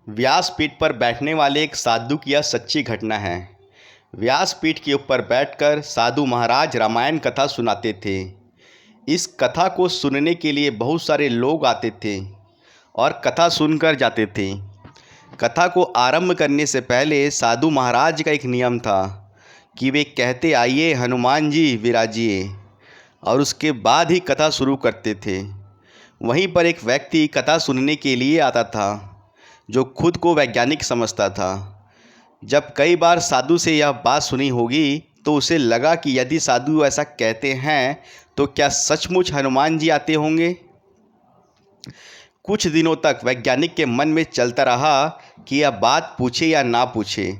व्यासपीठ पर बैठने वाले एक साधु की यह सच्ची घटना है। व्यासपीठ के ऊपर बैठकर साधु महाराज रामायण कथा सुनाते थे। इस कथा को सुनने के लिए बहुत सारे लोग आते थे और कथा सुनकर जाते थे। कथा को आरंभ करने से पहले साधु महाराज का एक नियम था कि वे कहते, आइए हनुमान जी विराजिए, और उसके बाद ही कथा शुरू करते थे। वहीं पर एक व्यक्ति कथा सुनने के लिए आता था जो खुद को वैज्ञानिक समझता था। जब कई बार साधु से यह बात सुनी होगी तो उसे लगा कि यदि साधु ऐसा कहते हैं तो क्या सचमुच हनुमान जी आते होंगे। कुछ दिनों तक वैज्ञानिक के मन में चलता रहा कि यह बात पूछे या ना पूछे,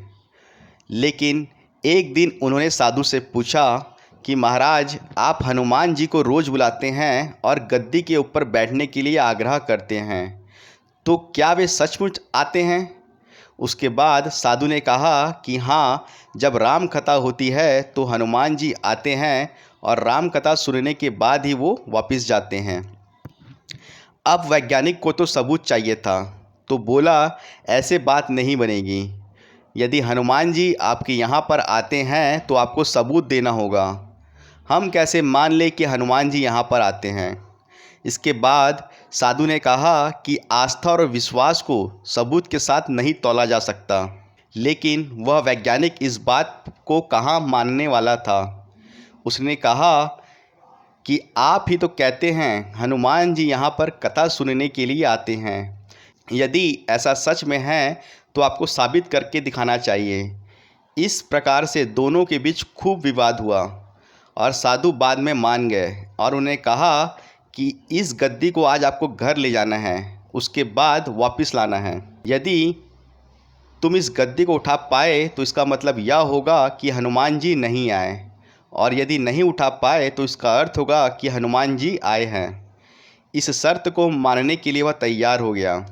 लेकिन एक दिन उन्होंने साधु से पूछा कि महाराज, आप हनुमान जी को रोज़ बुलाते हैं और गद्दी के ऊपर बैठने के लिए आग्रह करते हैं, तो क्या वे सचमुच आते हैं? उसके बाद साधु ने कहा कि हाँ, जब राम कथा होती है तो हनुमान जी आते हैं और राम कथा सुनने के बाद ही वो वापस जाते हैं। अब वैज्ञानिक को तो सबूत चाहिए था, तो बोला, ऐसे बात नहीं बनेगी। यदि हनुमान जी आपके यहाँ पर आते हैं तो आपको सबूत देना होगा। हम कैसे मान लें कि हनुमान जी यहाँ पर आते हैं? इसके बाद साधु ने कहा कि आस्था और विश्वास को सबूत के साथ नहीं तौला जा सकता, लेकिन वह वैज्ञानिक इस बात को कहाँ मानने वाला था। उसने कहा कि आप ही तो कहते हैं हनुमान जी यहाँ पर कथा सुनने के लिए आते हैं। यदि ऐसा सच में है तो आपको साबित करके दिखाना चाहिए। इस प्रकार से दोनों के बीच खूब विवाद हुआ और साधु बाद में मान गए और उन्हें कहा कि इस गद्दी को आज आपको घर ले जाना है, उसके बाद वापस लाना है। यदि तुम इस गद्दी को उठा पाए तो इसका मतलब यह होगा कि हनुमान जी नहीं आए, और यदि नहीं उठा पाए तो इसका अर्थ होगा कि हनुमान जी आए हैं। इस शर्त को मानने के लिए वह तैयार हो गया।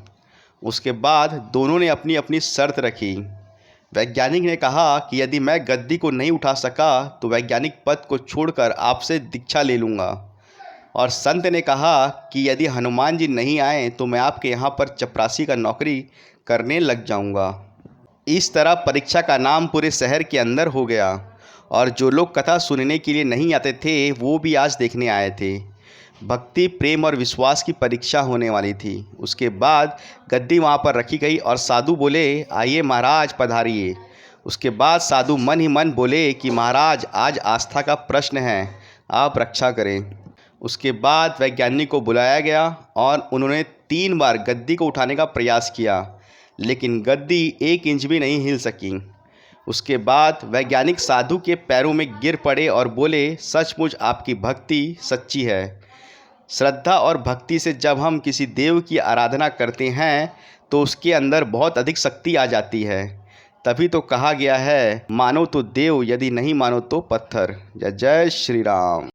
उसके बाद दोनों ने अपनी अपनी शर्त रखी। वैज्ञानिक ने कहा कि यदि मैं गद्दी को नहीं उठा सका तो वैज्ञानिक पद को छोड़कर आपसे दीक्षा ले लूँगा, और संत ने कहा कि यदि हनुमान जी नहीं आए तो मैं आपके यहाँ पर चपरासी का नौकरी करने लग जाऊँगा। इस तरह परीक्षा का नाम पूरे शहर के अंदर हो गया, और जो लोग कथा सुनने के लिए नहीं आते थे वो भी आज देखने आए थे। भक्ति, प्रेम और विश्वास की परीक्षा होने वाली थी। उसके बाद गद्दी वहाँ पर रखी गई और साधु बोले, आइए महाराज पधारिए। उसके बाद साधु मन ही मन बोले कि महाराज, आज आस्था का प्रश्न है, आप रक्षा करें। उसके बाद वैज्ञानिक को बुलाया गया और उन्होंने 3 बार गद्दी को उठाने का प्रयास किया, लेकिन गद्दी 1 इंच भी नहीं हिल सकी। उसके बाद वैज्ञानिक साधु के पैरों में गिर पड़े और बोले, सचमुच आपकी भक्ति सच्ची है। श्रद्धा और भक्ति से जब हम किसी देव की आराधना करते हैं तो उसके अंदर बहुत अधिक शक्ति आ जाती है। तभी तो कहा गया है, मानो तो देव, यदि नहीं मानो तो पत्थर। जय जय श्री राम।